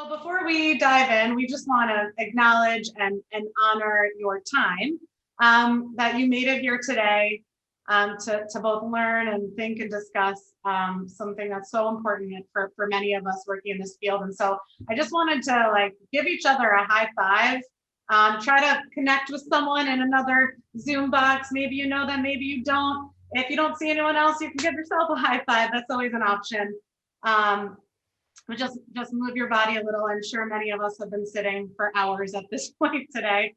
Before we dive in, we just want to acknowledge and honor your time that you made it here today to both learn and think and discuss something that's so important for many of us working in this field. And so I just wanted to give each other a high five. Try to connect with someone in another Zoom box. Maybe you know them, maybe you don't. If you don't see anyone else, you can give yourself a high five. That's always an option. But just move your body a little. I'm sure many of us have been sitting for hours at this point today.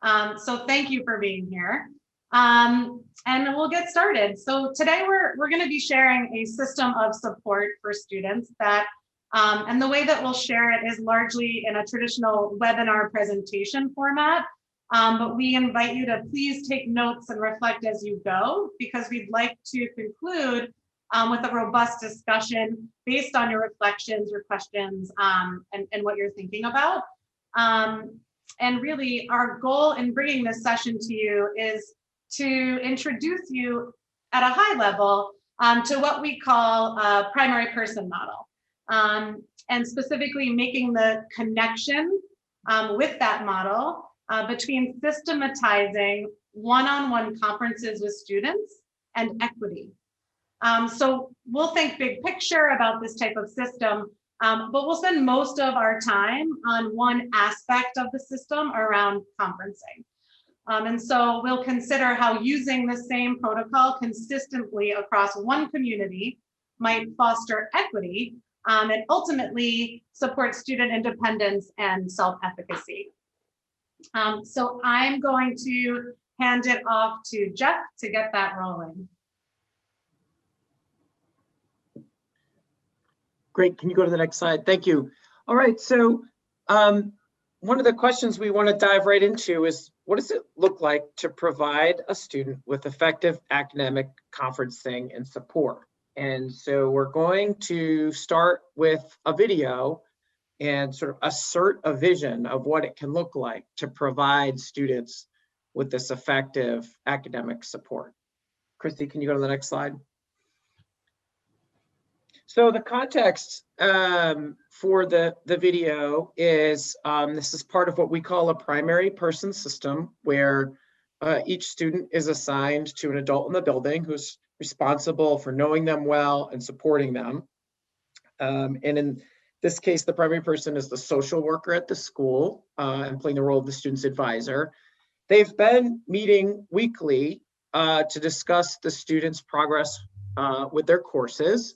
So thank you for being here. And we'll get started. So today we're going to be sharing a system of support for students that, and the way that we'll share it is largely in a traditional webinar presentation format. But we invite you to please take notes and reflect as you go, because we'd like to conclude with a robust discussion based on your reflections, your questions, and what you're thinking about. And really, our goal in bringing this session to you is to introduce you at a high level to what we call a primary person model, and specifically making the connection with that model between systematizing one-on-one conferences with students and equity. So we'll think big picture about this type of system, but we'll spend most of our time on one aspect of the system around conferencing. And so we'll consider how using the same protocol consistently across one community might foster equity and ultimately support student independence and self-efficacy. So I'm going to hand it off to Jeff to get that rolling. Great. Can you go to the next slide? Thank you. All right. So one of the questions we want to dive right into is, what does it look like to provide a student with effective academic conferencing and support? And so we're going to start with a video and sort of assert a vision of what it can look like to provide students with this effective academic support. Christy, can you go to the next slide? So the context for the video is, this is part of what we call a primary person system, where each student is assigned to an adult in the building who's responsible for knowing them well and supporting them. And in this case, the primary person is the social worker at the school and playing the role of the student's advisor. They've been meeting weekly to discuss the student's progress with their courses.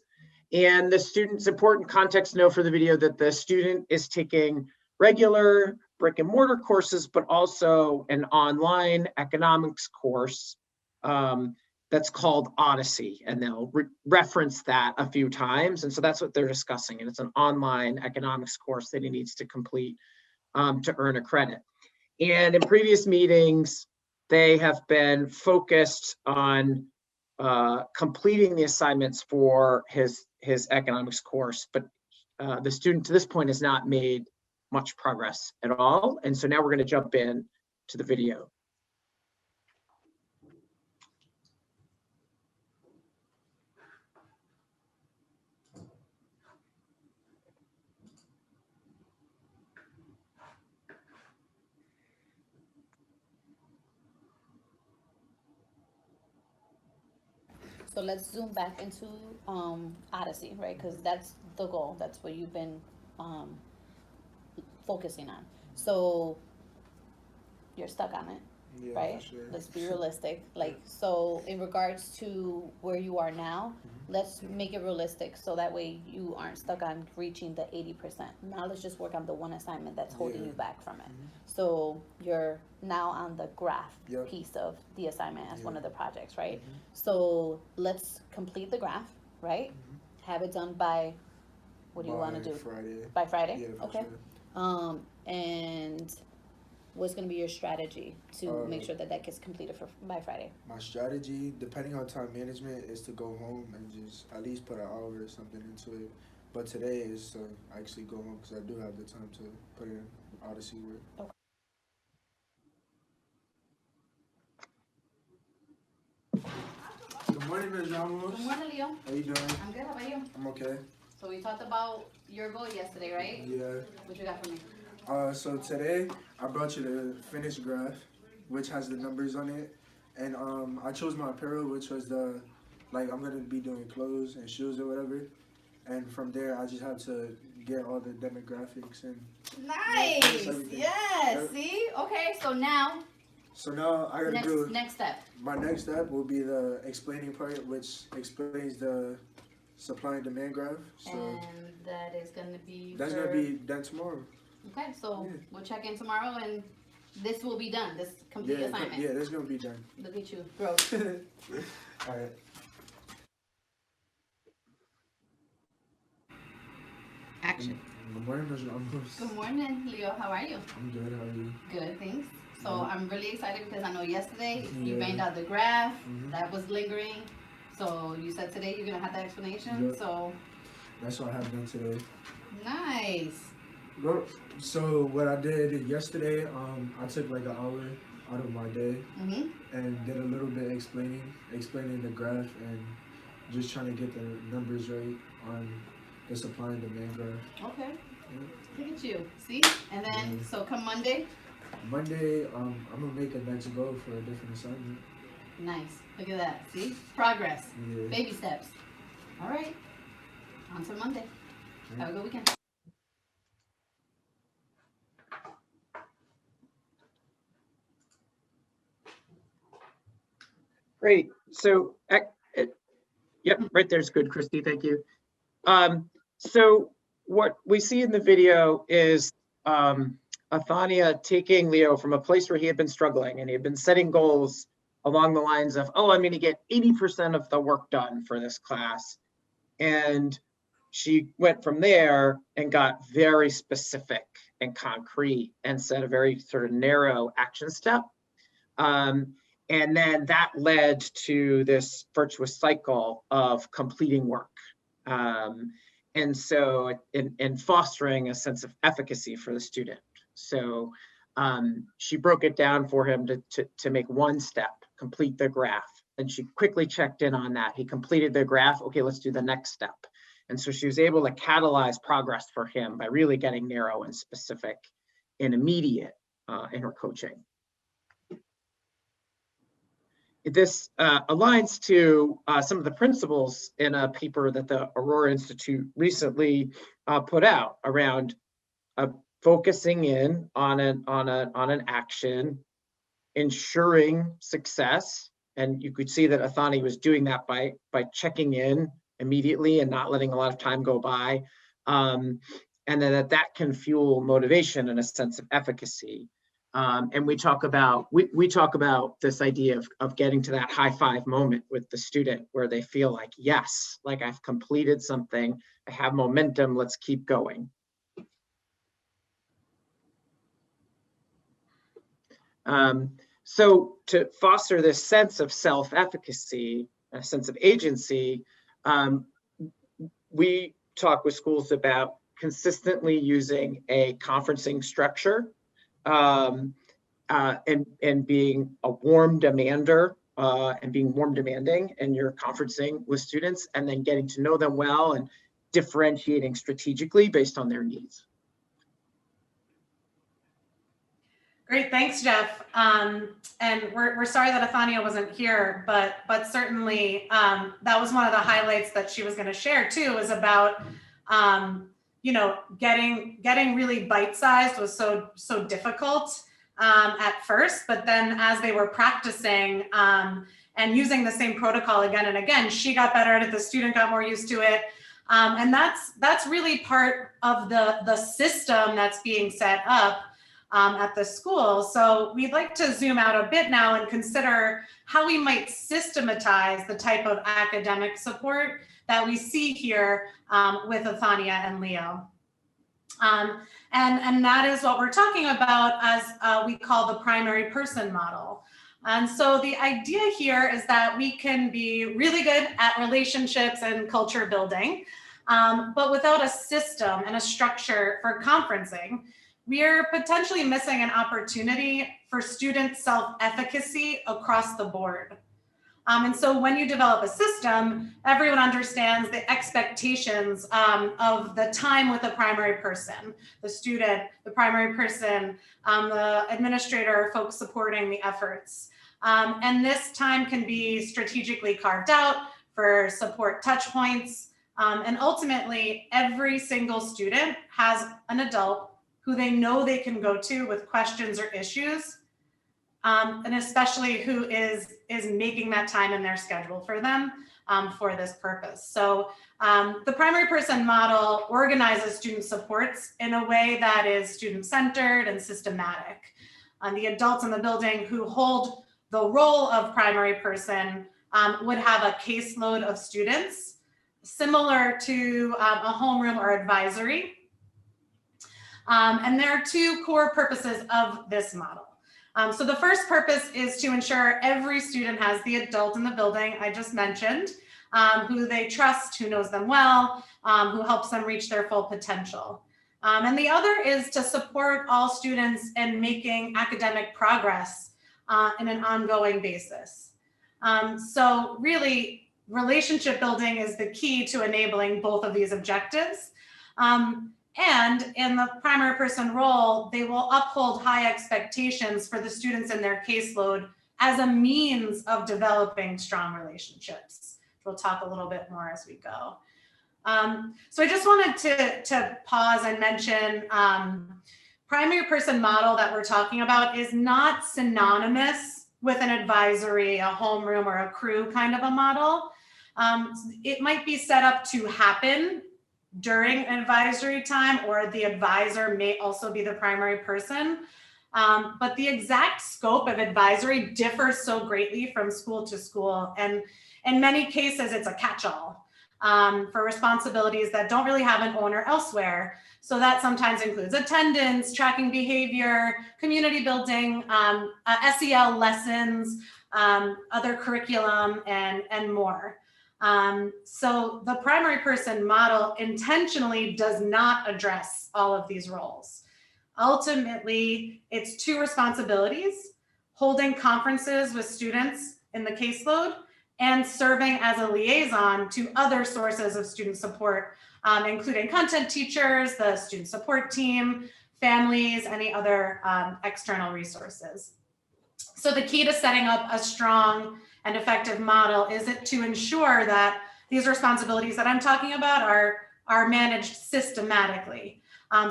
And the student's important context to know for the video that the student is taking regular brick and mortar courses, but also an online economics course that's called Odyssey. And they'll reference that a few times. And so that's what they're discussing. And it's an online economics course that he needs to complete to earn a credit. And in previous meetings, they have been focused on completing the assignments for his economics course, but the student to this point has not made much progress at all. And so now we're going to jump in to the video. So let's zoom back into Odyssey, right? Because that's the goal. That's what you've been focusing on. So you're stuck on it, yeah, right? Sure. Let's be realistic. So in regards to where you are now, let's make it realistic so that way you aren't stuck on reaching the 80%. Now let's just work on the one assignment that's holding you back from it. So you're now on the graph piece of the assignment as one of the projects, right? So let's complete the graph, right? Have it done by, what do you want to do? Friday. By Friday? Yeah, okay. Sure. And what's going to be your strategy to make sure that that gets completed by Friday? My strategy, depending on time management, is to go home and just at least put an hour or something into it. But today is to actually go home because I do have the time to put in Odyssey work. Okay. Good morning, Ms. Ramos. Good morning, Leo. How you doing? I'm good. How about you? I'm okay. So we talked about your goal yesterday, right? Yeah. What you got for me? So today I brought you the finished graph, which has the numbers on it, and I chose my apparel, which was I'm gonna be doing clothes and shoes or whatever, and from there I just have to get all the demographics and Nice. everything. Yes. Yep. See. Okay. So now I gotta do next step. my next step will be the explaining part, which explains the supply and demand graph. So And that is gonna be. that's gonna be done tomorrow. Okay. So Yeah. we'll check in tomorrow, and this will be done. This complete assignment. Yeah, that's gonna be done. Look at you, grow. All right. Action. Good morning, Mr. Ramos. Good morning, Leo. How are you? I'm good. How are you? Good, thanks. So Mhm. I'm really excited because I know yesterday you Yeah. banged out the graph Mhm. that was lingering. So you said today you're gonna have that explanation. Yep. So That's what I have done today. nice. Well, so what I did yesterday, I took like an hour out of my day Mhm. and did a little bit explaining the graph and just trying to get the numbers right on the supply and demand graph. Okay. Yeah. Look at you. See? And then Mhm. so come Monday. Monday, I'm gonna make a next goal for a different assignment. Nice. Look at that. See? Progress. Yeah. Baby steps. All right. On to Monday. Have a good weekend. Great. So, yep, right there's good, Christy. Thank you. So what we see in the video is Athania taking Leo from a place where he had been struggling and he had been setting goals along the lines of, oh, I'm going to get 80% of the work done for this class. And she went from there and got very specific and concrete and set a very sort of narrow action step. And then that led to this virtuous cycle of completing work. And so in fostering a sense of efficacy for the student. So she broke it down for him to make one step, complete the graph. And she quickly checked in on that. He completed the graph. Okay, let's do the next step. And so she was able to catalyze progress for him by really getting narrow and specific and immediate in her coaching. This aligns to some of the principles in a paper that the Aurora Institute recently put out around focusing in on an action, ensuring success. And you could see that Athani was doing that by checking in immediately and not letting a lot of time go by. And then that can fuel motivation and a sense of efficacy. And we talk about this idea of getting to that high five moment with the student where they feel like, yes, like I've completed something, I have momentum, let's keep going. So to foster this sense of self-efficacy, a sense of agency, we talk with schools about consistently using a conferencing structure and being a warm demander and being warm demanding in your conferencing with students, and then getting to know them well and differentiating strategically based on their needs. Great, thanks, Jeff. And we're sorry that Athania wasn't here, but certainly that was one of the highlights that she was going to share too, was about getting really bite-sized was so difficult at first, but then as they were practicing and using the same protocol again and again, she got better at it, the student got more used to it. And that's really part of the system that's being set up at the school. So we'd like to zoom out a bit now and consider how we might systematize the type of academic support that we see here with Athania and Leo. And that is what we're talking about as we call the primary person model. And so the idea here is that we can be really good at relationships and culture building, but without a system and a structure for conferencing, we are potentially missing an opportunity for student self-efficacy across the board. And so when you develop a system, everyone understands the expectations of the time with the primary person, the student, the primary person, the administrator, folks supporting the efforts. And this time can be strategically carved out for support touch points. And ultimately, every single student has an adult who they know they can go to with questions or issues, and especially who is making that time in their schedule for them for this purpose. So the primary person model organizes student supports in a way that is student-centered and systematic. The adults in the building who hold the role of primary person would have a caseload of students similar to a homeroom or advisory. And there are two core purposes of this model. So the first purpose is to ensure every student has the adult in the building I just mentioned, who they trust, who knows them well, who helps them reach their full potential. And the other is to support all students in making academic progress in an ongoing basis. So really, relationship building is the key to enabling both of these objectives. And in the primary person role, they will uphold high expectations for the students in their caseload as a means of developing strong relationships. We'll talk a little bit more as we go. So I just wanted to pause and mention primary person model that we're talking about is not synonymous with an advisory, a homeroom, or a crew kind of a model. It might be set up to happen during an advisory time, or the advisor may also be the primary person. But the exact scope of advisory differs so greatly from school to school. And in many cases, it's a catch-all for responsibilities that don't really have an owner elsewhere. So that sometimes includes attendance, tracking behavior, community building, SEL lessons, other curriculum, and more. So the primary person model intentionally does not address all of these roles. Ultimately, it's two responsibilities: holding conferences with students in the caseload and serving as a liaison to other sources of student support, including content teachers, the student support team, families, any other external resources. So the key to setting up a strong and effective model is it to ensure that these responsibilities that I'm talking about are managed systematically.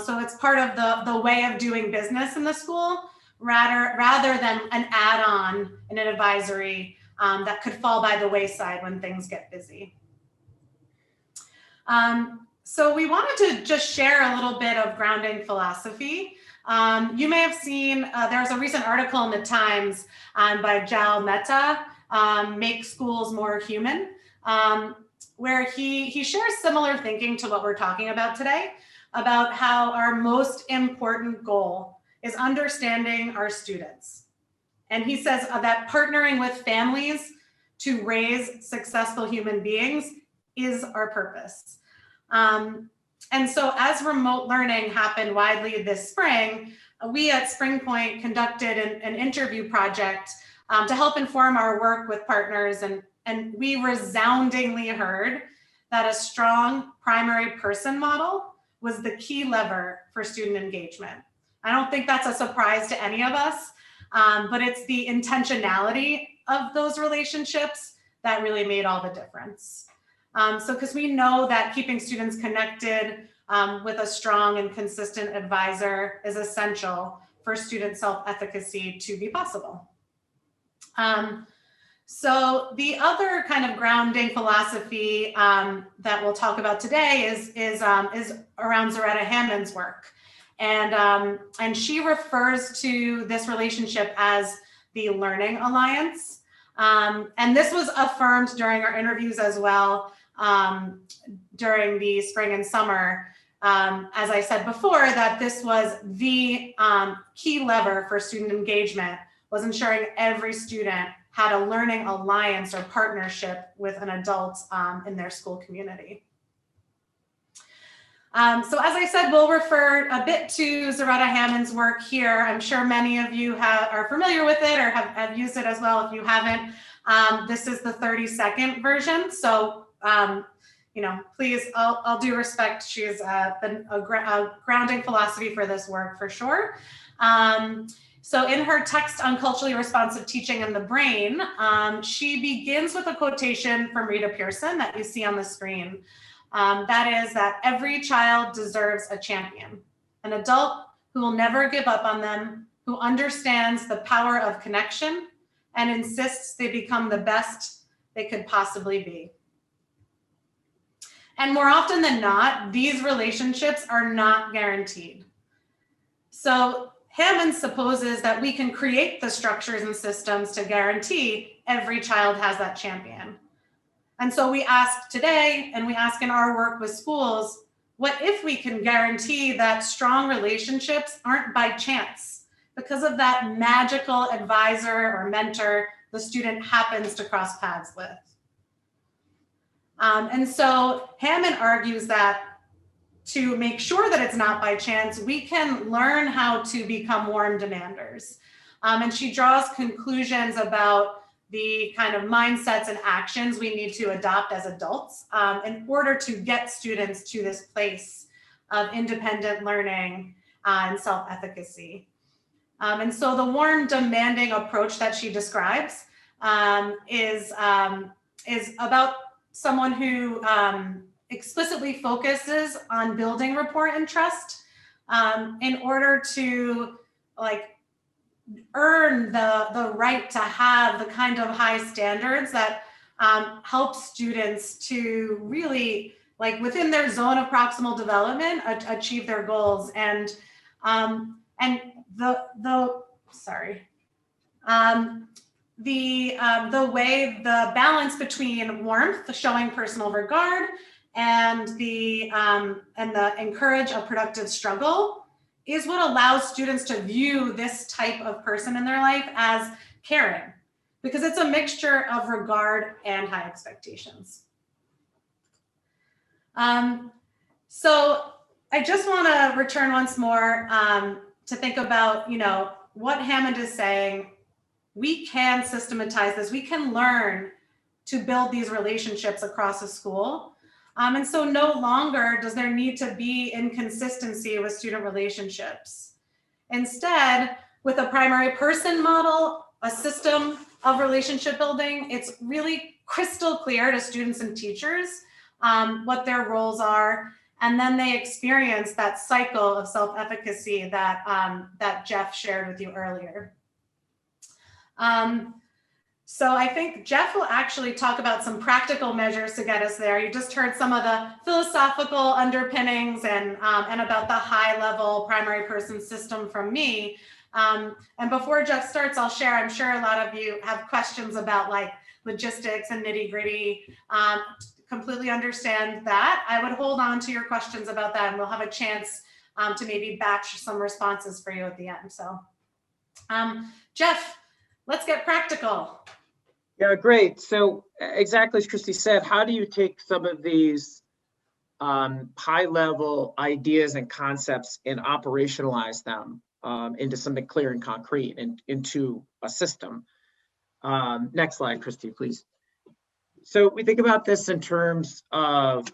So it's part of the way of doing business in the school, rather than an add-on in an advisory that could fall by the wayside when things get busy. So we wanted to just share a little bit of grounding philosophy. You may have seen, there's a recent article in the Times by Jal Mehta, Make Schools More Human, where he shares similar thinking to what we're talking about today, about how our most important goal is understanding our students. And he says that partnering with families to raise successful human beings is our purpose. And so as remote learning happened widely this spring, we at Springpoint conducted an interview project to help inform our work with partners, and we resoundingly heard that a strong primary person model was the key lever for student engagement. I don't think that's a surprise to any of us, but it's the intentionality of those relationships that really made all the difference. So because we know that keeping students connected with a strong and consistent advisor is essential for student self-efficacy to be possible. So the other kind of grounding philosophy that we'll talk about today is around Zoretta Hammond's work. And she refers to this relationship as the Learning Alliance. And this was affirmed during our interviews as well during the spring and summer. As I said before, that this was the key lever for student engagement, was ensuring every student had a learning alliance or partnership with an adult in their school community. So as I said, we'll refer a bit to Zoretta Hammond's work here. I'm sure many of you are familiar with it or have used it as well if you haven't. This is the 30-second version. So, you know, please, I'll do respect. She's been a grounding philosophy for this work for sure. So in her text on culturally responsive teaching and the brain, she begins with a quotation from Rita Pierson that you see on the screen. That is that every child deserves a champion, an adult who will never give up on them, who understands the power of connection and insists they become the best they could possibly be. And more often than not, these relationships are not guaranteed. So Hammond supposes that we can create the structures and systems to guarantee every child has that champion. And so we ask today, and we ask in our work with schools, what if we can guarantee that strong relationships aren't by chance because of that magical advisor or mentor the student happens to cross paths with? And so Hammond argues that to make sure that it's not by chance, we can learn how to become warm demanders. And she draws conclusions about the kind of mindsets and actions we need to adopt as adults in order to get students to this place of independent learning and self-efficacy. And so the warm demanding approach that she describes is about someone who explicitly focuses on building rapport and trust in order to earn the right to have the kind of high standards that help students to really, within their zone of proximal development, achieve their goals. And the way the balance between warmth, showing personal regard, and the encourage a productive struggle is what allows students to view this type of person in their life as caring, because it's a mixture of regard and high expectations. So I just want to return once more to think about, what Hammond is saying. We can systematize this. We can learn to build these relationships across a school. And so no longer does there need to be inconsistency with student relationships. Instead, with a primary person model, a system of relationship building, it's really crystal clear to students and teachers what their roles are. And then they experience that cycle of self-efficacy that Jeff shared with you earlier. So I think Jeff will actually talk about some practical measures to get us there. You just heard some of the philosophical underpinnings and about the high level primary person system from me. And before Jeff starts, I'll share, I'm sure a lot of you have questions about logistics and nitty gritty. Completely understand that. I would hold on to your questions about that, and we'll have a chance to maybe batch some responses for you at the end. So Jeff, let's get practical. Yeah, great. So exactly as Christy said, how do you take some of these high level ideas and concepts and operationalize them into something clear and concrete and into a system? Next slide, Christy, please. So we think about this in terms of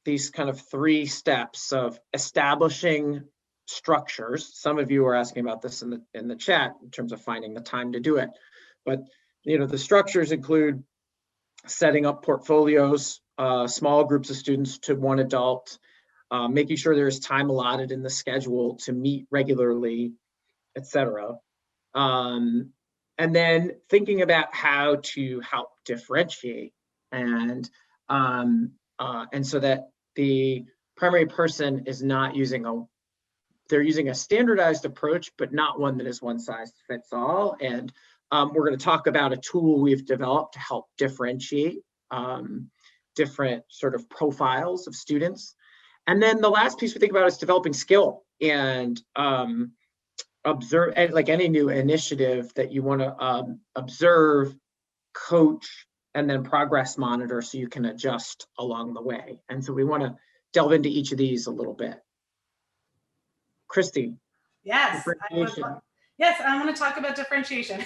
these kind of 3 steps of establishing structures. Some of you are asking about this in the chat in terms of finding the time to do it. But the structures include setting up portfolios, small groups of students to one adult, making sure there's time allotted in the schedule to meet regularly, etc. And then thinking about how to help differentiate and so that the primary person is not they're using a standardized approach, but not one that is one size fits all. And we're going to talk about a tool we've developed to help differentiate different sort of profiles of students. And then the last piece we think about is developing skill and observe, and like any new initiative that you want to observe, coach, and then progress monitor so you can adjust along the way. And so we want to delve into each of these a little bit. Christy. Yes, I want to talk about differentiation.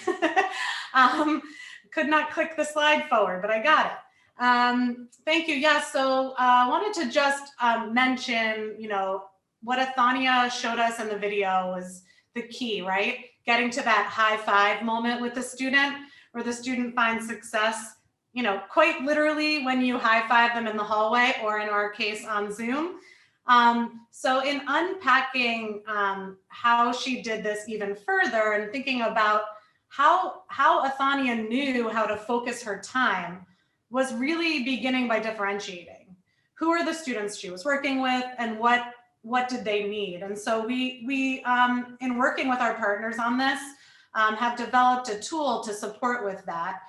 Could not click the slide forward, but I got it. Thank you. Yeah, so I wanted to just mention, you know, what Athania showed us in the video was the key, right? Getting to that high five moment with the student, where the student finds success, you know, quite literally when you high five them in the hallway, or in our case on Zoom. So in unpacking how she did this even further, and thinking about how Athania knew how to focus her time, was really beginning by differentiating. Who are the students she was working with, and what did they need? And so we in working with our partners on this, have developed a tool to support with that,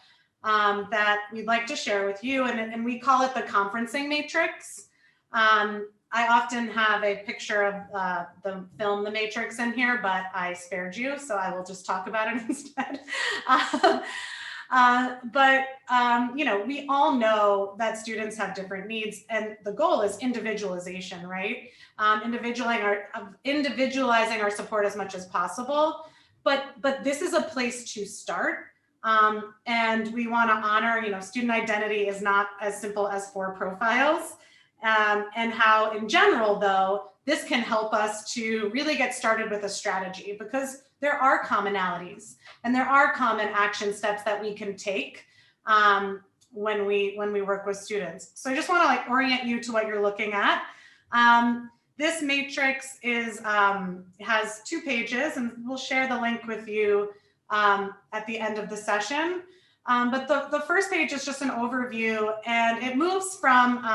that we'd like to share with you, and we call it the conferencing matrix. I often have a picture of the film The Matrix in here, but I spared you, so I will just talk about it instead. You know, we all know that students have different needs, and the goal is individualization, right? Individualizing our support as much as possible. But this is a place to start. And we want to honor, you know, student identity is not as simple as 4 profiles. And how in general, though, this can help us to really get started with a strategy, because there are commonalities and there are common action steps that we can take when we work with students. So I just want to like orient you to what you're looking at. This matrix is has 2 pages, and we'll share the link with you at the end of the session. But the first page is just an overview, and it moves from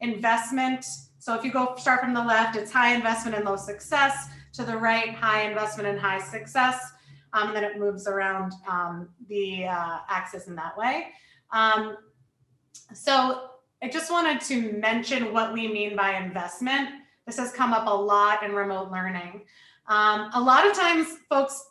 investment. So if you start from the left, it's high investment and low success. To the right, high investment and high success. And then it moves around the axis in that way. So I just wanted to mention what we mean by investment. This has come up a lot in remote learning. A lot of times folks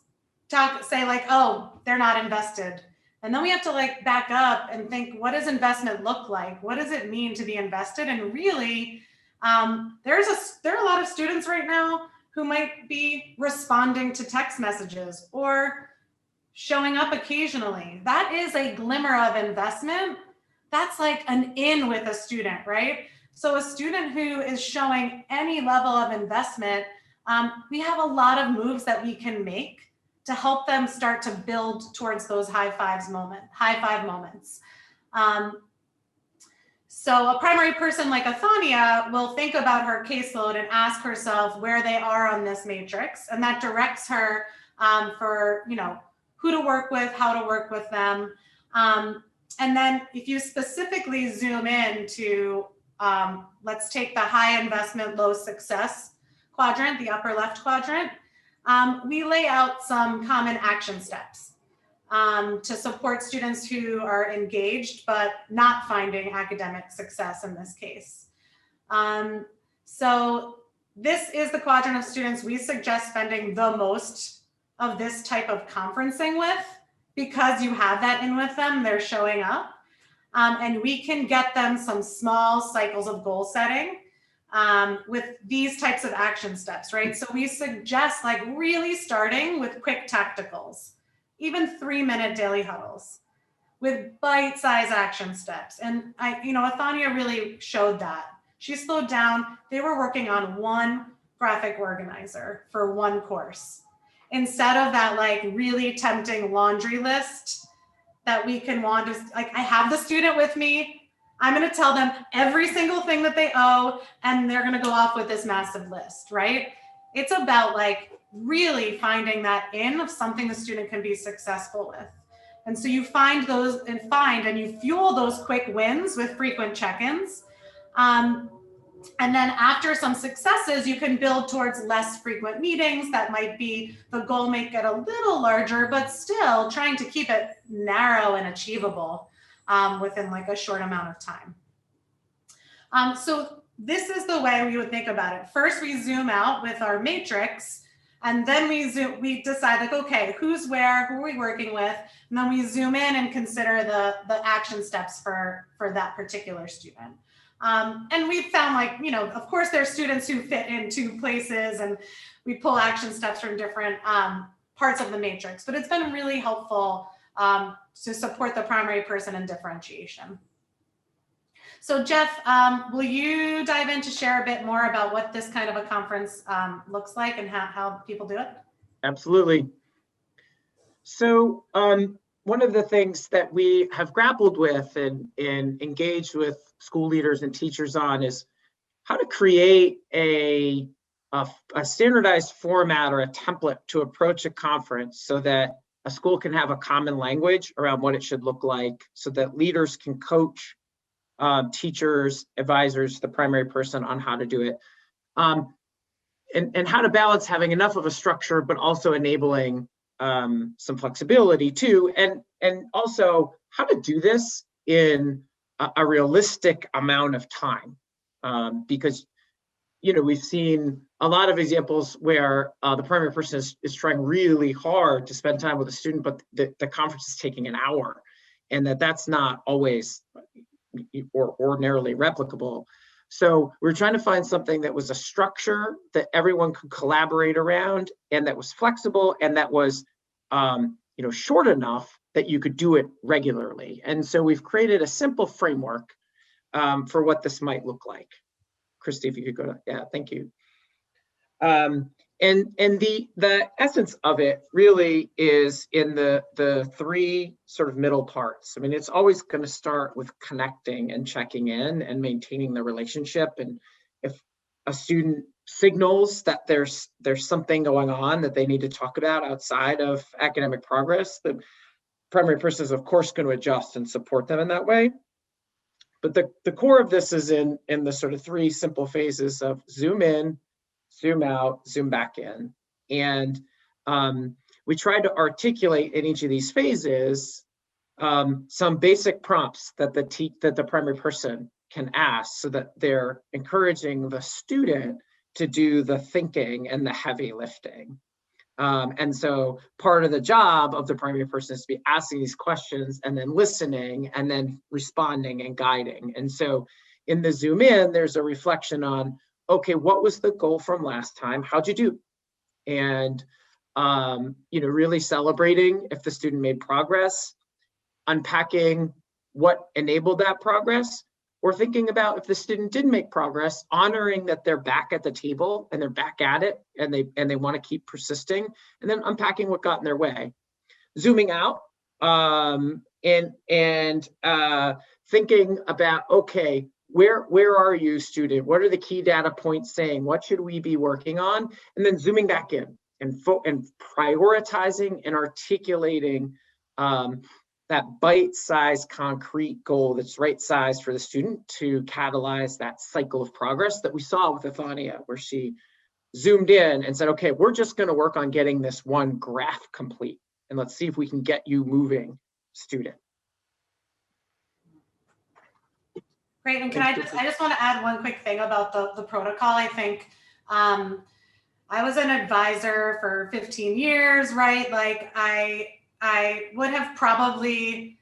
say like, oh, they're not invested. And then we have to like back up and think, what does investment look like? What does it mean to be invested? And really, there are a lot of students right now who might be responding to text messages or showing up occasionally. That is a glimmer of investment. That's like an in with a student, right? So a student who is showing any level of investment, we have a lot of moves that we can make to help them start to build towards those high five moments. So a primary person like Athania will think about her caseload and ask herself where they are on this matrix, and that directs her for, you know, who to work with, how to work with them. And then if you specifically zoom in to, let's take the high investment, low success quadrant, the upper left quadrant, we lay out some common action steps to support students who are engaged but not finding academic success in this case. So this is the quadrant of students we suggest spending the most of this type of conferencing with, because you have that in with them, they're showing up. And we can get them some small cycles of goal setting with these types of action steps, right? So we suggest like really starting with quick tacticals, even 3-minute daily huddles with bite-sized action steps. And Athania really showed that. She slowed down. They were working on one graphic organizer for one course, instead of that like really tempting laundry list that we can want to, like, I have the student with me, I'm going to tell them every single thing that they owe, and they're going to go off with this massive list, right? It's about like really finding that in of something the student can be successful with. And so you find those and you fuel those quick wins with frequent check-ins. And then after some successes, you can build towards less frequent meetings. That might be, the goal may get a little larger, but still trying to keep it narrow and achievable within like a short amount of time. So this is the way we would think about it. First, we zoom out with our matrix, and then we decide like, okay, who's where, who are we working with? And then we zoom in and consider the action steps for that particular student. And we've found like, of course there's students who fit in 2 places, and we pull action steps from different parts of the matrix, but it's been really helpful to support the primary person in differentiation. So Jeff, will you dive in to share a bit more about what this kind of a conference looks like and how people do it? Absolutely. So one of the things that we have grappled with and engaged with school leaders and teachers on is how to create a standardized format or a template to approach a conference so that a school can have a common language around what it should look like, so that leaders can coach teachers, advisors, the primary person on how to do it. And how to balance having enough of a structure, but also enabling some flexibility too. And also how to do this in a realistic amount of time. Because, you know, we've seen a lot of examples where the primary person is trying really hard to spend time with a student, but the conference is taking an hour, and that's not always or ordinarily replicable. So we're trying to find something that was a structure that everyone could collaborate around, and that was flexible, and that was you know, short enough that you could do it regularly. And so we've created a simple framework for what this might look like. Christy, if you could go to, yeah, thank you. And the essence of it really is in the three sort of middle parts. I mean, it's always going to start with connecting and checking in and maintaining the relationship. And if a student signals that there's something going on that they need to talk about outside of academic progress, the primary person is of course going to adjust and support them in that way. But the core of this is in the sort of three simple phases of zoom in, zoom out, zoom back in. And we tried to articulate in each of these phases some basic prompts that the primary person can ask, so that they're encouraging the student to do the thinking and the heavy lifting. And so part of the job of the primary person is to be asking these questions and then listening and then responding and guiding. And so in the zoom in, there's a reflection on, okay, what was the goal from last time? How'd you do? And, you know, really celebrating if the student made progress, unpacking what enabled that progress, or thinking about if the student didn't make progress, honoring that they're back at the table and they're back at it and they want to keep persisting, and then unpacking what got in their way. Zooming out and thinking about, okay, where are you, student? What are the key data points saying? What should we be working on? And then zooming back in and prioritizing and articulating that bite-sized concrete goal that's right-sized for the student to catalyze that cycle of progress that we saw with Athania, where she zoomed in and said, okay, we're just gonna work on getting this one graph complete, and let's see if we can get you moving, student. Great, and I just want to add one quick thing about the protocol. I think I was an advisor for 15 years, right? Like I would have probably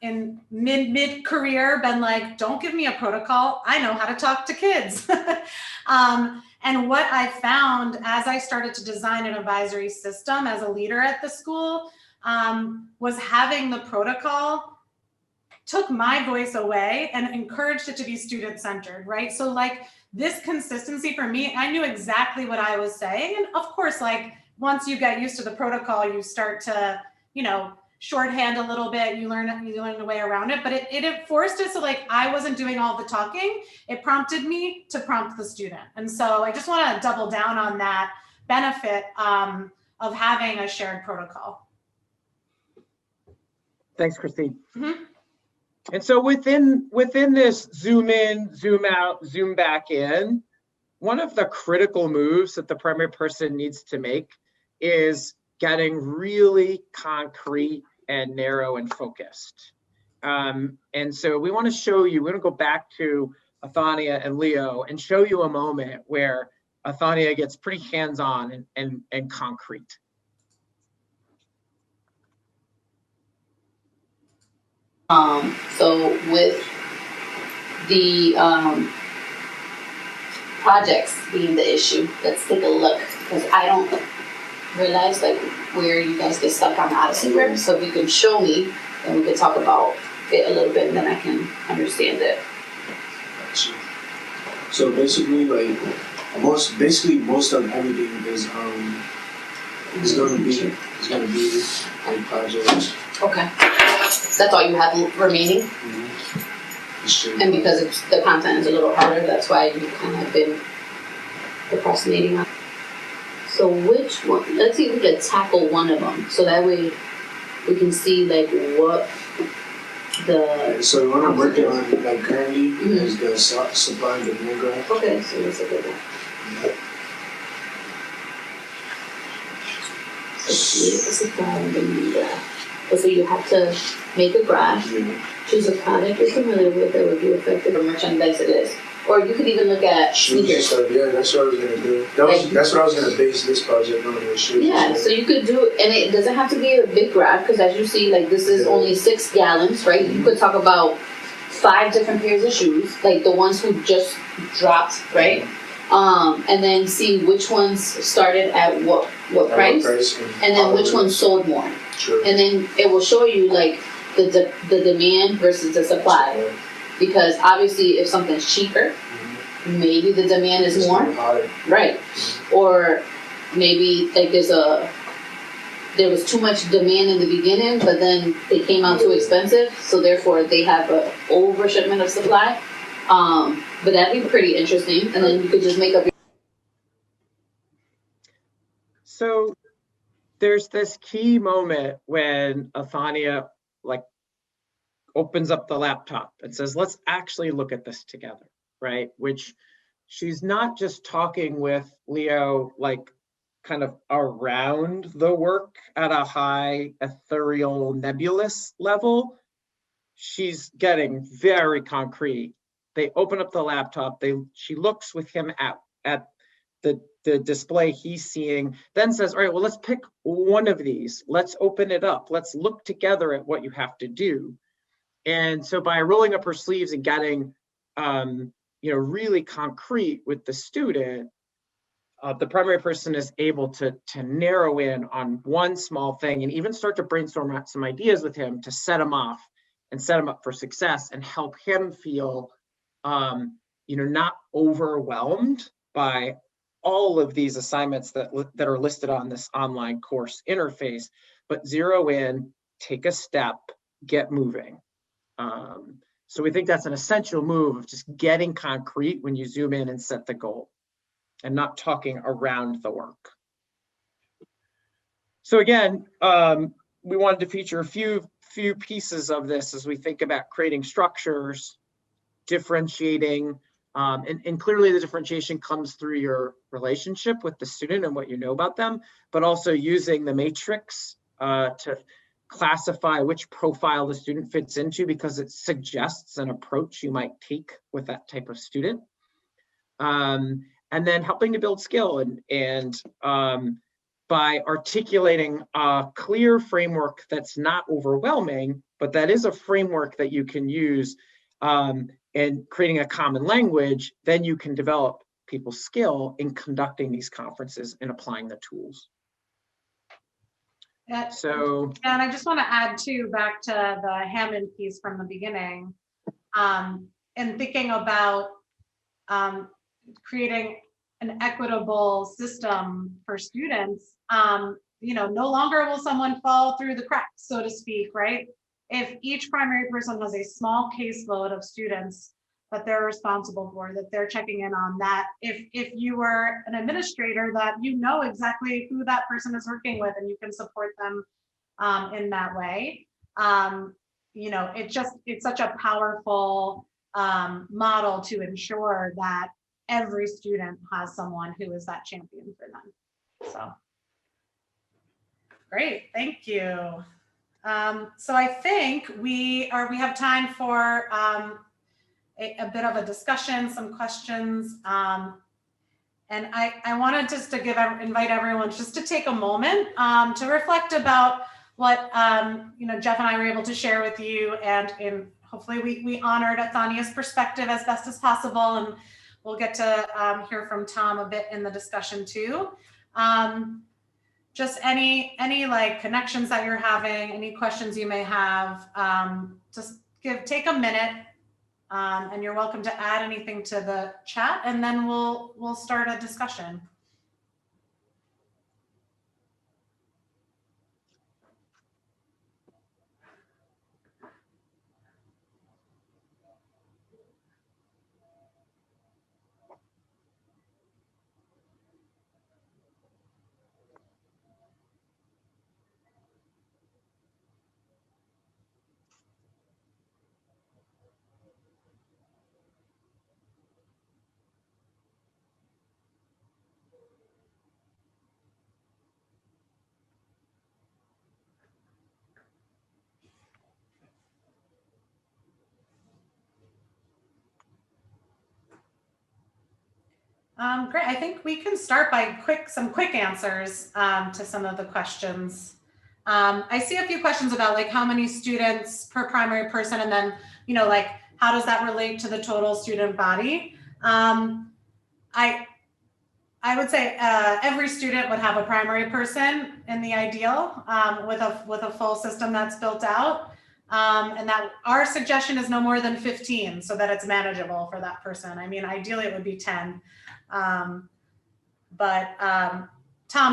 in mid-career been like, don't give me a protocol. I know how to talk to kids. And what I found as I started to design an advisory system as a leader at the school was having the protocol took my voice away and encouraged it to be student-centered, right? So like this consistency for me, I knew exactly what I was saying. And of course, like once you get used to the protocol, you start to, you know, shorthand a little bit, you learn the way around it, but it forced it so like I wasn't doing all the talking. It prompted me to prompt the student. And so I just want to double down on that benefit of having a shared protocol. Thanks, Christy. Mm-hmm. And so within this zoom in, zoom out, zoom back in, one of the critical moves that the primary person needs to make is getting really concrete and narrow and focused. And so we want to show you, we're going to go back to Athania and Leo and show you a moment where Athania gets pretty hands-on and concrete. So with the projects being the issue, let's take a look, because I don't realize like where you guys get stuck on Odyssey where. So if you can show me, then we can talk about it a little bit, and then I can understand it. So basically, like most of everything is gonna be like projects. Okay. So that's all you have remaining? Mm-hmm. And because it's, the content is a little harder, that's why you kind of been procrastinating on. So which one? Let's see if we can tackle one of them, so that way we can see like what the. So what I'm working on like currently is the supply and demand graph. Okay, so let's look at that. Supply and demand graph. So you have to make a graph, choose a product you're familiar with that would be effective, or merchandise it is. Or you could even look at sneakers. Yeah, that's what I was gonna do. That's what I was gonna base this project on, with shoes. Yeah, so you could do, and it doesn't have to be a big graph, because as you see, like this is only 6 gallons, right? You could talk about 5 different pairs of shoes, like the ones who just dropped, right? And then see which ones started at what price, and then which ones sold more. Sure. And then it will show you like the demand versus the supply. Because obviously if something's cheaper, maybe the demand is more. Right. Or maybe like there was too much demand in the beginning, but then they came out too expensive, so therefore they have a overshipment of supply. But that'd be pretty interesting, and then you could just make up. So there's this key moment when Athania like opens up the laptop and says, let's actually look at this together, right? Which she's not just talking with Leo like kind of around the work at a high ethereal nebulous level. She's getting very concrete. They open up the laptop, she looks with him at the display he's seeing, then says, all right, well, let's pick one of these. Let's open it up. Let's look together at what you have to do. And so by rolling up her sleeves and getting, really concrete with the student, the primary person is able to narrow in on one small thing and even start to brainstorm out some ideas with him to set him off and set him up for success and help him feel, not overwhelmed by all of these assignments that are listed on this online course interface, but zero in, take a step, get moving. So we think that's an essential move of just getting concrete when you zoom in and set the goal and not talking around the work. So again, we wanted to feature a few pieces of this as we think about creating structures, differentiating, and clearly the differentiation comes through your relationship with the student and what you know about them, but also using the matrix to classify which profile the student fits into, because it suggests an approach you might take with that type of student. And then helping to build skill and by articulating a clear framework that's not overwhelming, but that is a framework that you can use, and creating a common language, then you can develop people's skill in conducting these conferences and applying the tools. So, and I just want to add too, back to the Hammond piece from the beginning, and thinking about creating an equitable system for students. No longer will someone fall through the cracks, so to speak, right? If each primary person has a small caseload of students that they're responsible for, that they're checking in on, that if you were an administrator, that you know exactly who that person is working with and you can support them in that way. It's such a powerful model to ensure that every student has someone who is that champion for them. So great, thank you. So I think we have time for a bit of a discussion, some questions. And I wanted just to invite everyone just to take a moment to reflect about what Jeff and I were able to share with you, and hopefully we honored Athania's perspective as best as possible, and we'll get to hear from Tom a bit in the discussion too. just any like connections that you're having, any questions you may have, just take a minute, and you're welcome to add anything to the chat, and then we'll start a discussion. Great. I think we can start by some quick answers to some of the questions. I see a few questions about like how many students per primary person, and then, you know, like how does that relate to the total student body? I would say every student would have a primary person in the ideal, with a full system that's built out. And that our suggestion is no more than 15 so that it's manageable for that person. I mean, ideally it would be 10. Tom,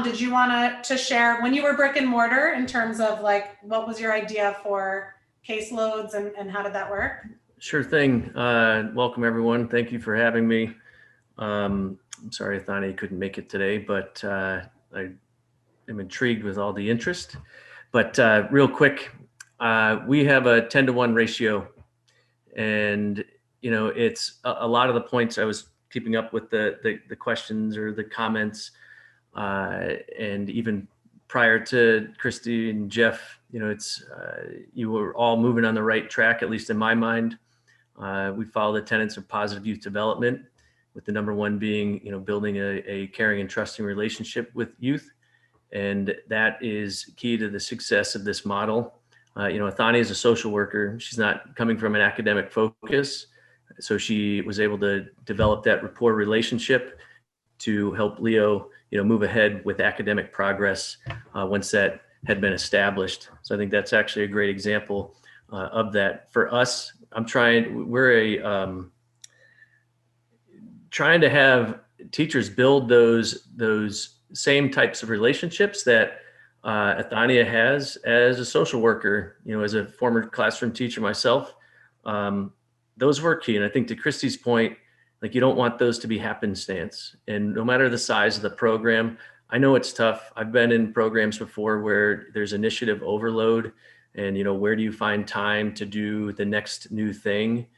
did you want to share when you were brick and mortar in terms of like, what was your idea for caseloads and how did that work? Sure thing. Welcome everyone. Thank you for having me. I'm sorry Athani couldn't make it today, but I am intrigued with all the interest. But real quick, we have a 10-to-1 ratio, and you know, it's a lot of the points I was keeping up with the questions or the comments, and even prior to Christy and Jeff, you know, it's you were all moving on the right track, at least in my mind. We follow the tenets of positive youth development, with the number one being, you know, building a caring and trusting relationship with youth. And that is key to the success of this model. You know, Athani is a social worker. She's not coming from an academic focus. So she was able to develop that rapport relationship to help Leo, you know, move ahead with academic progress once that had been established. So I think that's actually a great example of that. For us, we're trying to have teachers build those same types of relationships that Athania has as a social worker. You know, as a former classroom teacher myself, those were key. And I think to Christy's point, like, you don't want those to be happenstance. And no matter the size of the program, I know it's tough. I've been in programs before where there's initiative overload, and, you know, where do you find time to do the next new thing?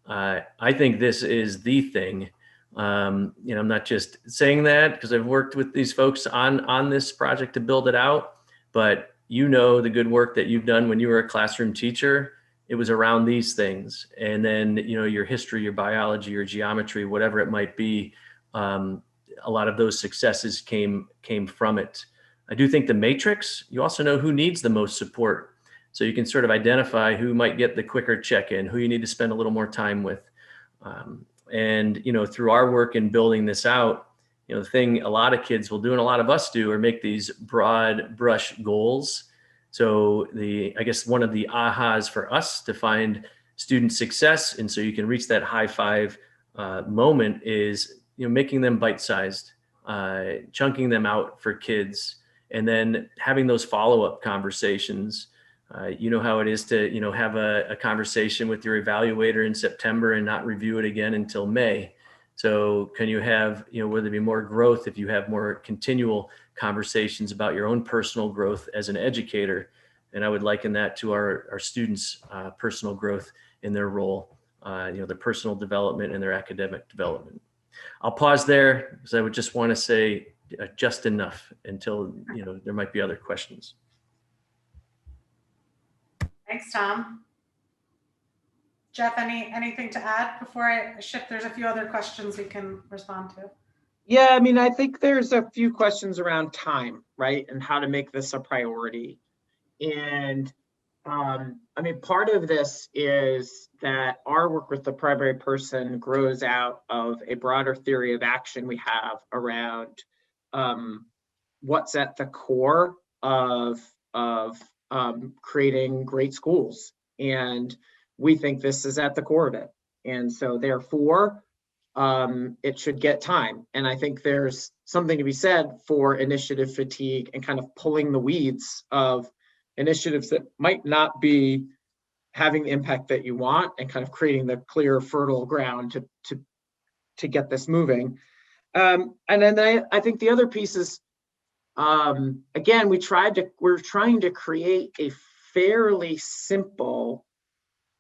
I think this is the thing. You know, I'm not just saying that because I've worked with these folks on this project to build it out, but you know, the good work that you've done when you were a classroom teacher, it was around these things. And then, you know, your history, your biology, your geometry, whatever it might be, a lot of those successes came from it. I do think the matrix, you also know who needs the most support. So you can sort of identify who might get the quicker check-in, who you need to spend a little more time with. And, you know, through our work in building this out, you know, the thing a lot of kids will do, and a lot of us do, are make these broad brush goals. So I guess one of the ahas for us to find student success, and so you can reach that high five moment, is, you know, making them bite-sized, chunking them out for kids, and then having those follow-up conversations. You know how it is to, you know, have a conversation with your evaluator in September and not review it again until May. So can you have, you know, will there be more growth if you have more continual conversations about your own personal growth as an educator? And I would liken that to our students' personal growth in their role, you know, their personal development and their academic development. I'll pause there because I would just want to say just enough until, you know, there might be other questions. Thanks, Tom. Jeff, anything to add before I shift? There's a few other questions we can respond to. Yeah, I mean, I think there's a few questions around time, right? And how to make this a priority. And I mean, part of this is that our work with the primary person grows out of a broader theory of action we have around what's at the core of creating great schools. And we think this is at the core of it. And so therefore, it should get time. And I think there's something to be said for initiative fatigue and kind of pulling the weeds of initiatives that might not be having the impact that you want, and kind of creating the clear, fertile ground to get this moving. And then I think the other piece is, again, we're trying to create a fairly simple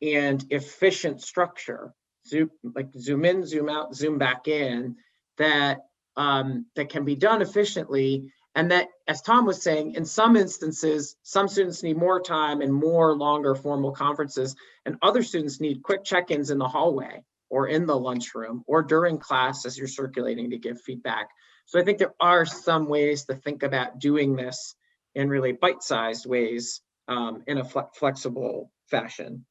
and efficient structure. Zoom in, zoom out, zoom back in, that can be done efficiently. And that, as Tom was saying, in some instances, some students need more time and more longer formal conferences, and other students need quick check-ins in the hallway or in the lunchroom or during class as you're circulating to give feedback. So I think there are some ways to think about doing this in really bite-sized ways, in a flexible fashion.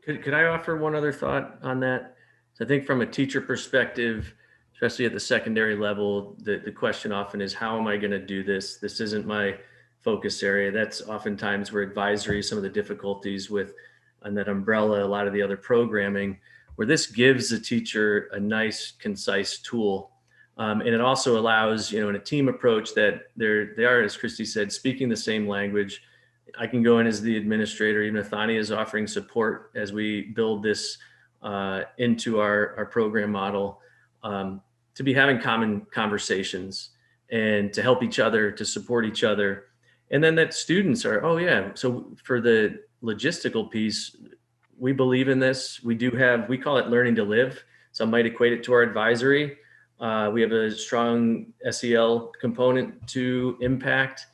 Could I offer one other thought on that? So I think from a teacher perspective, especially at the secondary level, the question often is, how am I going to do this? This isn't my focus area. That's oftentimes where advisory, some of the difficulties with, and that umbrella, a lot of the other programming, where this gives the teacher a nice, concise tool. And it also allows, in a team approach, that they are, as Christy said, speaking the same language. I can go in as the administrator, even if Thania is offering support as we build this into our program model, to be having common conversations and to help each other, to support each other. And then that students are, oh yeah, so for the logistical piece, we believe in this. We call it learning to live. Some might equate it to our advisory. We have a strong SEL component to impact.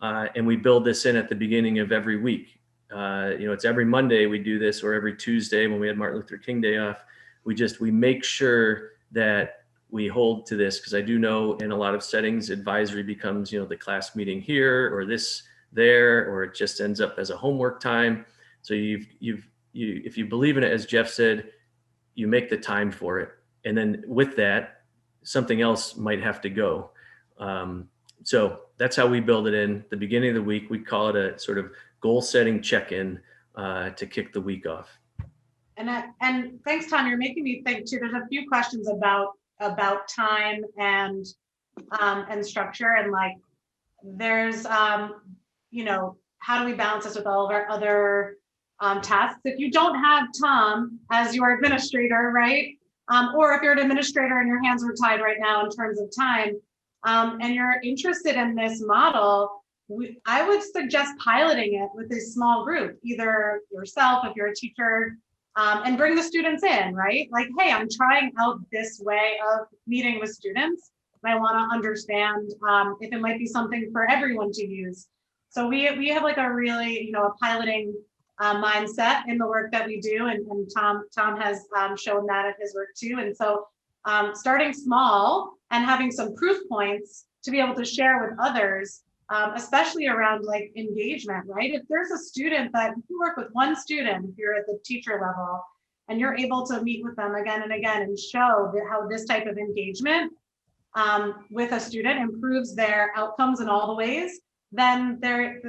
And we build this in at the beginning of every week. It's every Monday we do this, or every Tuesday when we had Martin Luther King Day off. We make sure that we hold to this, because I do know in a lot of settings, advisory becomes, the class meeting here or this there, or it just ends up as a homework time. So if you believe in it, as Jeff said, you make the time for it. And then with that, something else might have to go. So that's how we build it in the beginning of the week. We call it a sort of goal setting check-in to kick the week off. And thanks, Tom. You're making me think too. There's a few questions about time and structure, and there's how do we balance this with all of our other tasks? If you don't have Tom as your administrator, right? Or if you're an administrator and your hands are tied right now in terms of time, and you're interested in this model, I would suggest piloting it with a small group, either yourself if you're a teacher, and bring the students in, right? Hey, I'm trying out this way of meeting with students. And I want to understand if it might be something for everyone to use. So we have a really, a piloting mindset in the work that we do. And Tom has shown that at his work too. And so starting small and having some proof points to be able to share with others, especially around engagement, right? If there's a student that you work with one student, if you're at the teacher level, and you're able to meet with them again and again and show how this type of engagement with a student improves their outcomes in all the ways, then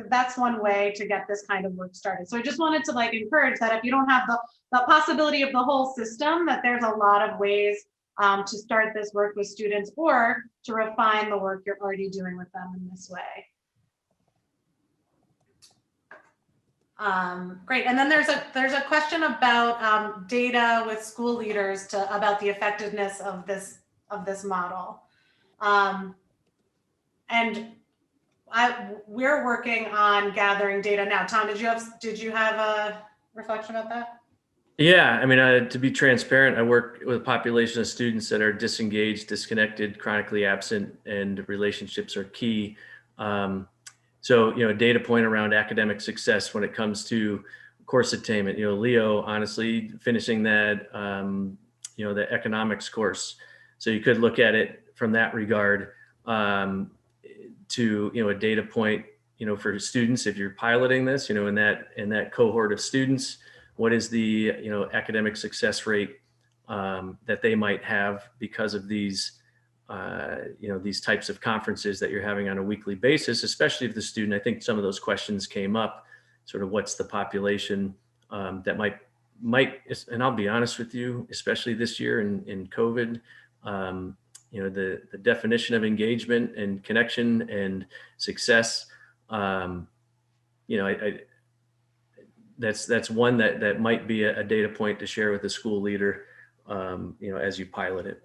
that's one way to get this kind of work started. So I just wanted to encourage that if you don't have the possibility of the whole system, that there's a lot of ways to start this work with students, or to refine the work you're already doing with them in this way. Great. And then there's a question about data with school leaders about the effectiveness of this model. And we're working on gathering data now. Tom, did you have a reflection about that? Yeah, I mean, to be transparent, I work with a population of students that are disengaged, disconnected, chronically absent, and relationships are key. So, a data point around academic success when it comes to course attainment, Leo, honestly, finishing that, the economics course. So you could look at it from that regard to, a data point, for students, if you're piloting this, in that cohort of students, what is the, academic success rate that they might have because of these these types of conferences that you're having on a weekly basis, especially if the student, I think some of those questions came up, sort of what's the population that might, and I'll be honest with you, especially this year in COVID, the definition of engagement and connection and success, that's one that might be a data point to share with the school leader, as you pilot it.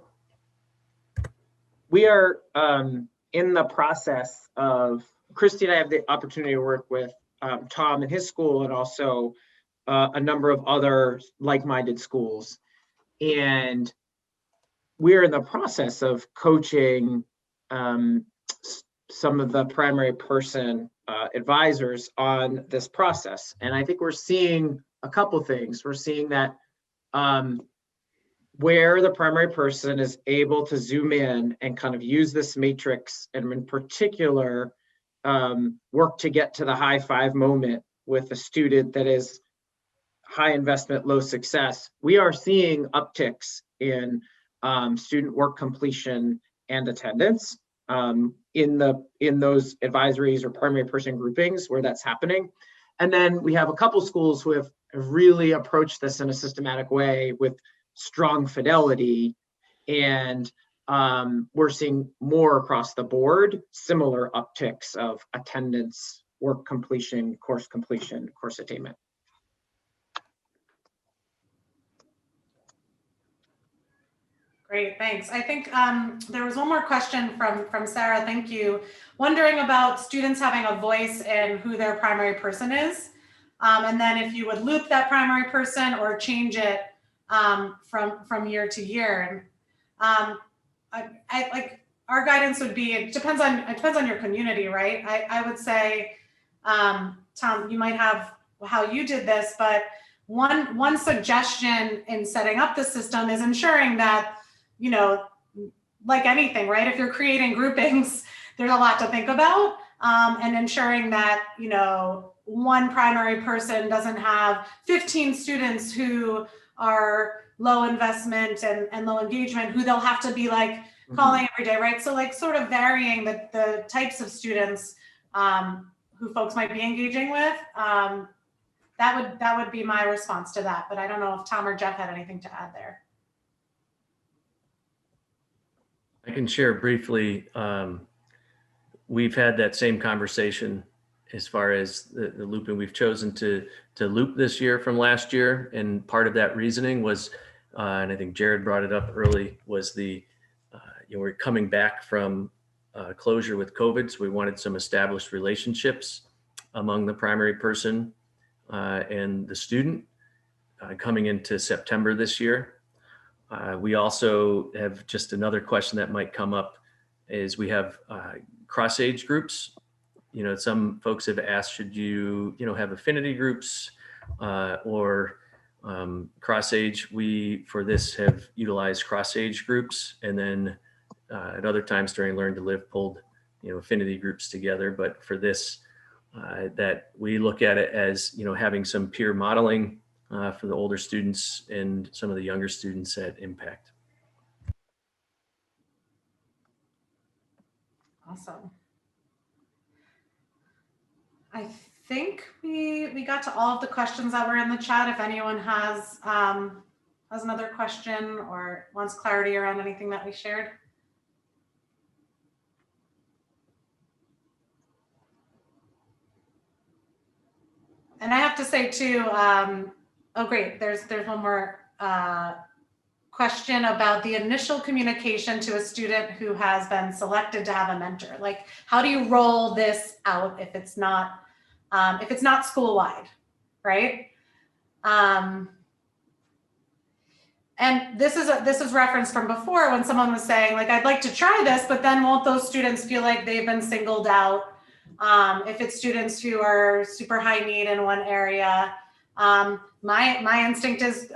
We are in the process of, Christy and I have the opportunity to work with Tom and his school, and also a number of other like-minded schools. And we're in the process of coaching some of the primary person advisors on this process. And I think we're seeing a couple things. We're seeing that where the primary person is able to zoom in and kind of use this matrix, and in particular, work to get to the high five moment with a student that is high investment, low success, we are seeing upticks in student work completion and attendance in those advisories or primary person groupings where that's happening. And then we have a couple schools who have really approached this in a systematic way with strong fidelity, and we're seeing more across the board, similar upticks of attendance, work completion, course attainment. Great, thanks. I think there was one more question from Sarah, thank you, wondering about students having a voice in who their primary person is. And then if you would loop that primary person or change it from year to year. And I like, our guidance would be, it depends on your community, right? I would say, Tom, you might have how you did this, but one suggestion in setting up the system is ensuring that, like anything, right? If you're creating groupings, there's a lot to think about, and ensuring that, one primary person doesn't have 15 students who are low investment and low engagement, who they'll have to be like calling every day, right? So like sort of varying the types of students who folks might be engaging with. That would be my response to that. But I don't know if Tom or Jeff had anything to add there. I can share briefly. We've had that same conversation as far as the looping. We've chosen to loop this year from last year. And part of that reasoning was, and I think Jared brought it up early, was we're coming back from closure with COVID. So we wanted some established relationships among the primary person and the student coming into September this year. We also have just another question that might come up is we have cross-age groups. Some folks have asked, should you, have affinity groups or cross-age? We, for this, have utilized cross-age groups, and then at other times during Learn to Live, pulled, affinity groups together. But for this, that we look at it as, having some peer modeling for the older students and some of the younger students at Impact. Awesome. I think we got to all of the questions that were in the chat. If anyone has another question or wants clarity around anything that we shared. And I have to say too, oh great, there's one more question about the initial communication to a student who has been selected to have a mentor. Like, how do you roll this out if it's not school-wide, right? And this is referenced from before when someone was saying, like, I'd like to try this, but then won't those students feel like they've been singled out? If it's students who are super high need in one area, my instinct is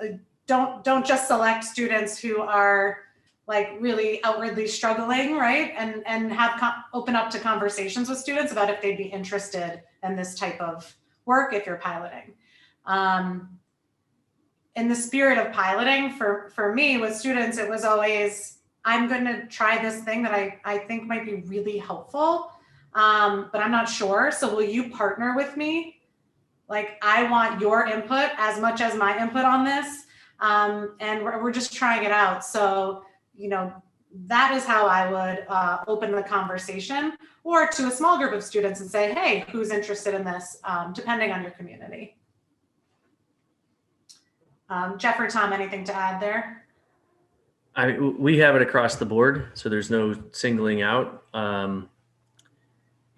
don't just select students who are like really outwardly struggling, right? And open up to conversations with students about if they'd be interested in this type of work if you're piloting. In the spirit of piloting, for me with students, it was always I'm going to try this thing that I think might be really helpful, but I'm not sure. So will you partner with me? Like, I want your input as much as my input on this. And we're just trying it out. So, you know, that is how I would open the conversation, or to a small group of students and say, hey, who's interested in this, depending on your community. Jeff or Tom, anything to add there? We have it across the board, so there's no singling out.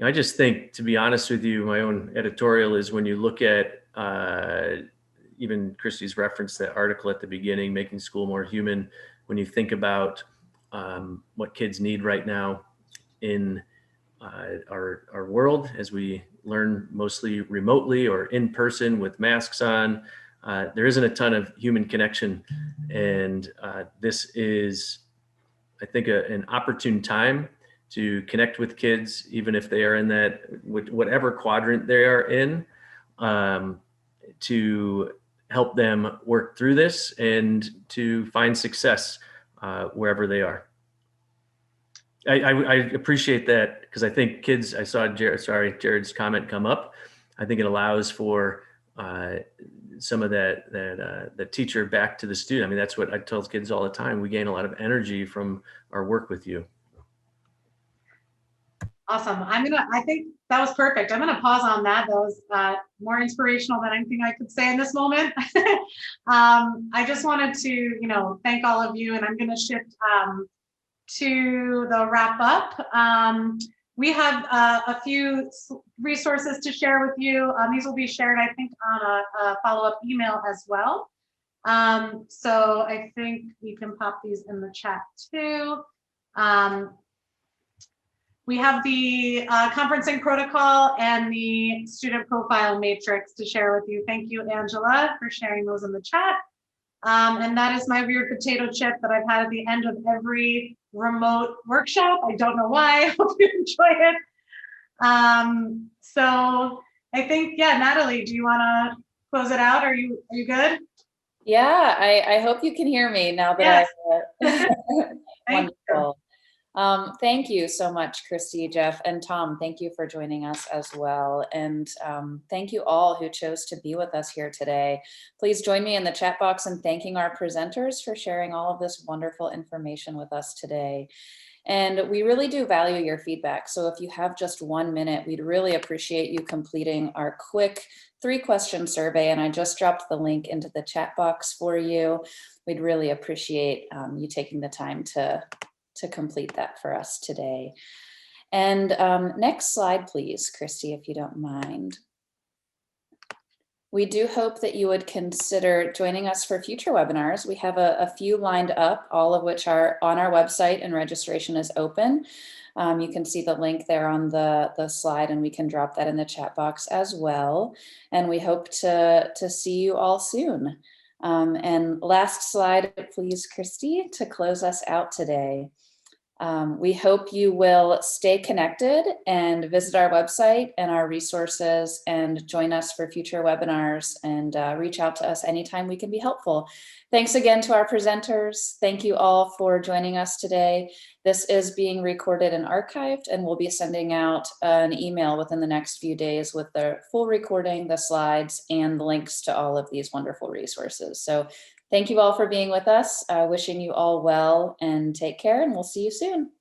I just think, to be honest with you, my own editorial is when you look at even Christy's reference, that article at the beginning, Making School More Human, when you think about what kids need right now in our world, as we learn mostly remotely or in person with masks on, there isn't a ton of human connection. And this is, I think, an opportune time to connect with kids, even if they are in that, whatever quadrant they are in, to help them work through this and to find success wherever they are. I appreciate that, because I think kids, I saw Jared's comment come up. I think it allows for some of that teacher back to the student. I mean, that's what I tell kids all the time. We gain a lot of energy from our work with you. Awesome. I think that was perfect. I'm gonna pause on that. That was more inspirational than anything I could say in this moment. I just wanted to, you know, thank all of you, and I'm gonna shift to the wrap up. We have a few resources to share with you. These will be shared, I think, on a follow-up email as well. So I think we can pop these in the chat too. We have the conferencing protocol and the student profile matrix to share with you. Thank you, Angela, for sharing those in the chat. And that is my weird potato chip that I've had at the end of every remote workshop. I don't know why. I hope you enjoy it. So I think, yeah, Natalie, do you want to close it out? Are you good? Yeah, I hope you can hear me now that yes. Wonderful. Thank you so much, Christy, Jeff, and Tom. Thank you for joining us as well. And thank you all who chose to be with us here today. Please join me in the chat box in thanking our presenters for sharing all of this wonderful information with us today. And we really do value your feedback. So if you have just 1 minute, we'd really appreciate you completing our quick 3-question survey. And I just dropped the link into the chat box for you. We'd really appreciate you taking the time to complete that for us today. And next slide, please, Christy, if you don't mind. We do hope that you would consider joining us for future webinars. We have a few lined up, all of which are on our website, and registration is open. You can see the link there on the slide, and we can drop that in the chat box as well. And we hope to see you all soon. And last slide, please, Christy, to close us out today. We hope you will stay connected and visit our website and our resources and join us for future webinars, and reach out to us anytime we can be helpful. Thanks again to our presenters. Thank you all for joining us today. This is being recorded and archived, and we'll be sending out an email within the next few days with the full recording, the slides, and the links to all of these wonderful resources. So thank you all for being with us. Wishing you all well, and take care, and we'll see you soon.